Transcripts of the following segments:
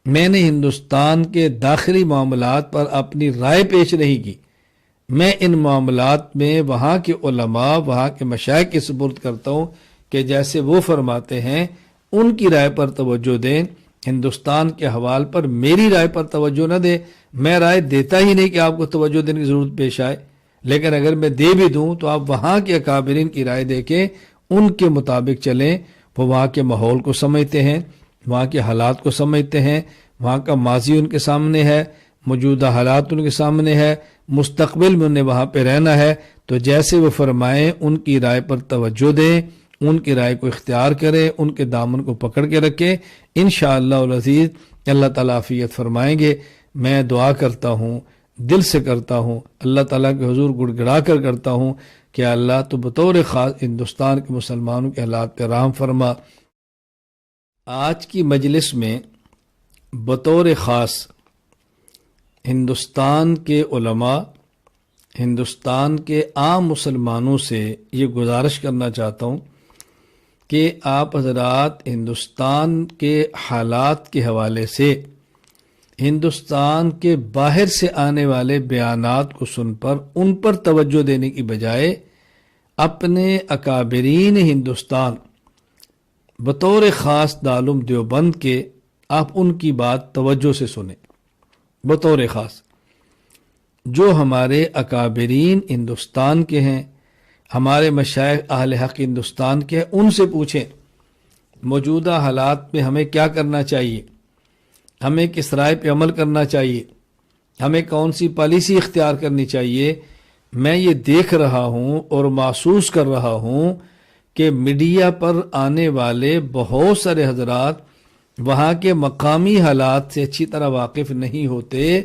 میں نے ہندوستان کے داخلی معاملات پر اپنی رائے پیش نہیں کی، میں ان معاملات میں وہاں کے علماء، وہاں کے مشائخ کے سپرد کرتا ہوں کہ جیسے وہ فرماتے ہیں ان کی رائے پر توجہ دیں، ہندوستان کے حوال پر میری رائے پر توجہ نہ دیں۔ میں رائے دیتا ہی نہیں کہ آپ کو توجہ دینے کی ضرورت پیش آئے، لیکن اگر میں دے بھی دوں تو آپ وہاں کے اکابرین کی رائے دیکھیں، ان کے مطابق چلیں۔ وہ وہاں کے ماحول کو سمجھتے ہیں، وہاں کے حالات کو سمجھتے ہیں، وہاں کا ماضی ان کے سامنے ہے، موجودہ حالات ان کے سامنے ہے، مستقبل میں انہیں وہاں پہ رہنا ہے، تو جیسے وہ فرمائیں ان کی رائے پر توجہ دیں، ان کی رائے کو اختیار کریں، ان کے دامن کو پکڑ کے رکھیں۔ انشاءاللہ العزیز اللہ تعالیٰ عافیت فرمائیں گے۔ میں دعا کرتا ہوں، دل سے کرتا ہوں، اللہ تعالیٰ کے حضور گڑ گڑا کر کرتا ہوں کہ اللہ تو بطور خاص ہندوستان کے مسلمانوں کے حالات پہ رحم فرما۔ آج کی مجلس میں بطور خاص ہندوستان کے علماء، ہندوستان کے عام مسلمانوں سے یہ گزارش کرنا چاہتا ہوں کہ آپ حضرات ہندوستان کے حالات کے حوالے سے ہندوستان کے باہر سے آنے والے بیانات کو سن پر ان پر توجہ دینے کی بجائے اپنے اکابرین ہندوستان بطور خاص دارالعلوم دیوبند کے آپ ان کی بات توجہ سے سنیں۔ بطور خاص جو ہمارے اکابرین ہندوستان کے ہیں، ہمارے مشائخ اہل حق ہندوستان کے ہیں، ان سے پوچھیں موجودہ حالات میں ہمیں کیا کرنا چاہیے، ہمیں کس رائے پہ عمل کرنا چاہیے، ہمیں کون سی پالیسی اختیار کرنی چاہیے۔ میں یہ دیکھ رہا ہوں اور محسوس کر رہا ہوں کہ میڈیا پر آنے والے بہت سارے حضرات وہاں کے مقامی حالات سے اچھی طرح واقف نہیں ہوتے،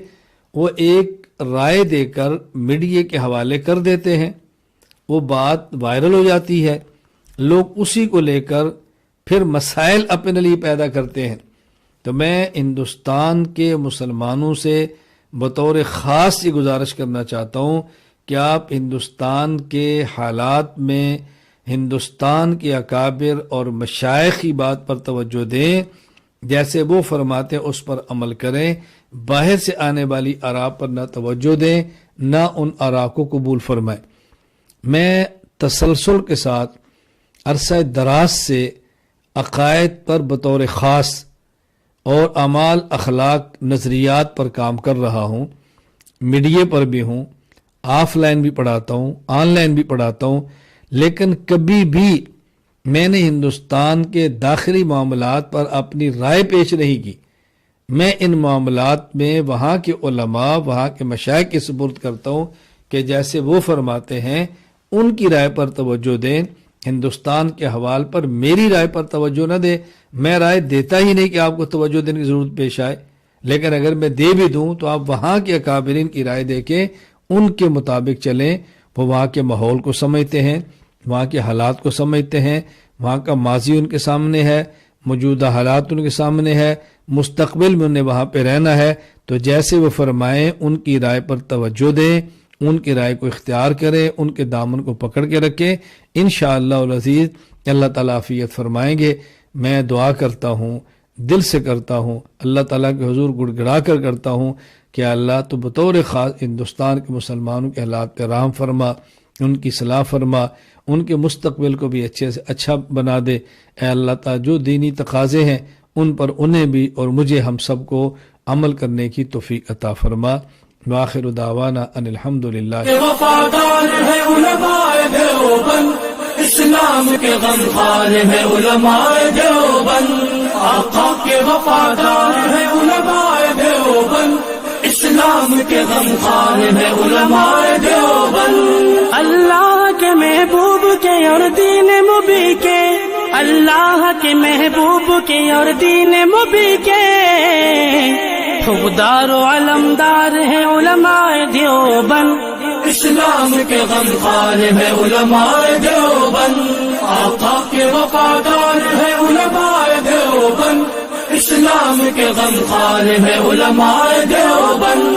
وہ ایک رائے دے کر میڈیا کے حوالے کر دیتے ہیں، وہ بات وائرل ہو جاتی ہے، لوگ اسی کو لے کر پھر مسائل اپنے لیے پیدا کرتے ہیں۔ تو میں ہندوستان کے مسلمانوں سے بطور خاص یہ گزارش کرنا چاہتا ہوں کہ آپ ہندوستان کے حالات میں ہندوستان کے اکابر اور مشائخ کی بات پر توجہ دیں، جیسے وہ فرماتے ہیں اس پر عمل کریں، باہر سے آنے والی آراء پر نہ توجہ دیں، نہ ان آراء کو قبول فرمائیں۔ میں تسلسل کے ساتھ عرصہ دراز سے عقائد پر بطور خاص اور اعمال، اخلاق، نظریات پر کام کر رہا ہوں، میڈیا پر بھی ہوں، آف لائن بھی پڑھاتا ہوں، آن لائن بھی پڑھاتا ہوں، لیکن کبھی بھی میں نے ہندوستان کے داخلی معاملات پر اپنی رائے پیش نہیں کی۔ میں ان معاملات میں وہاں کے علماء، وہاں کے مشائخ کے سپرد کرتا ہوں کہ جیسے وہ فرماتے ہیں ان کی رائے پر توجہ دیں، ہندوستان کے حوال پر میری رائے پر توجہ نہ دیں۔ میں رائے دیتا ہی نہیں کہ آپ کو توجہ دینے کی ضرورت پیش آئے، لیکن اگر میں دے بھی دوں تو آپ وہاں کے اکابرین کی رائے دیکھیں، ان کے مطابق چلیں۔ وہ وہاں کے ماحول کو سمجھتے ہیں، وہاں کے حالات کو سمجھتے ہیں، وہاں کا ماضی ان کے سامنے ہے، موجودہ حالات ان کے سامنے ہے، مستقبل میں انہیں وہاں پہ رہنا ہے، تو جیسے وہ فرمائیں ان کی رائے پر توجہ دیں، ان کی رائے کو اختیار کریں، ان کے دامن کو پکڑ کے رکھیں۔ انشاءاللہ العزیز اللہ تعالیٰ عافیت فرمائیں گے۔ میں دعا کرتا ہوں، دل سے کرتا ہوں، اللہ تعالیٰ کے حضور گڑ گڑا کر کرتا ہوں کہ اللہ تو بطور خاص ہندوستان کے مسلمانوں کے حالات پہ رحم فرما، ان کی صلاح فرما، ان کے مستقبل کو بھی اچھے سے اچھا بنا دے۔ اے اللہ تعالیٰ جو دینی تقاضے ہیں ان پر انہیں بھی اور مجھے ہم سب کو عمل کرنے کی توفیق عطا فرما۔ وآخر دعوانا ان الحمدللہ۔ وفادار ہے علماء دیوبند، اسلام کے غمخوار ہے علماء دیوبند، آقا کے وفادار ہے علماء دیوبند، اسلام کے غمخوار ہے علماء دیوبند۔ اللہ کے محبوب کے اور دین مبی کے، اللہ کے محبوب کے اور دین مبی کے حقدار و علمدار ہے علماء دیوبند، اسلام کے غمخوار ہے علماء دیوبند، آقا کے وفادار ہے علماء دیوبند، اسلام کے غمخوار ہے علماء دیوبند،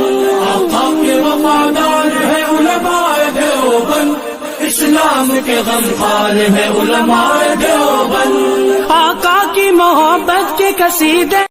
آقا کے وفادار ہے علماء دیوبند، اسلام کے غمخوار ہے علماء دیوبند۔ آقا کی محبت کے قصیدے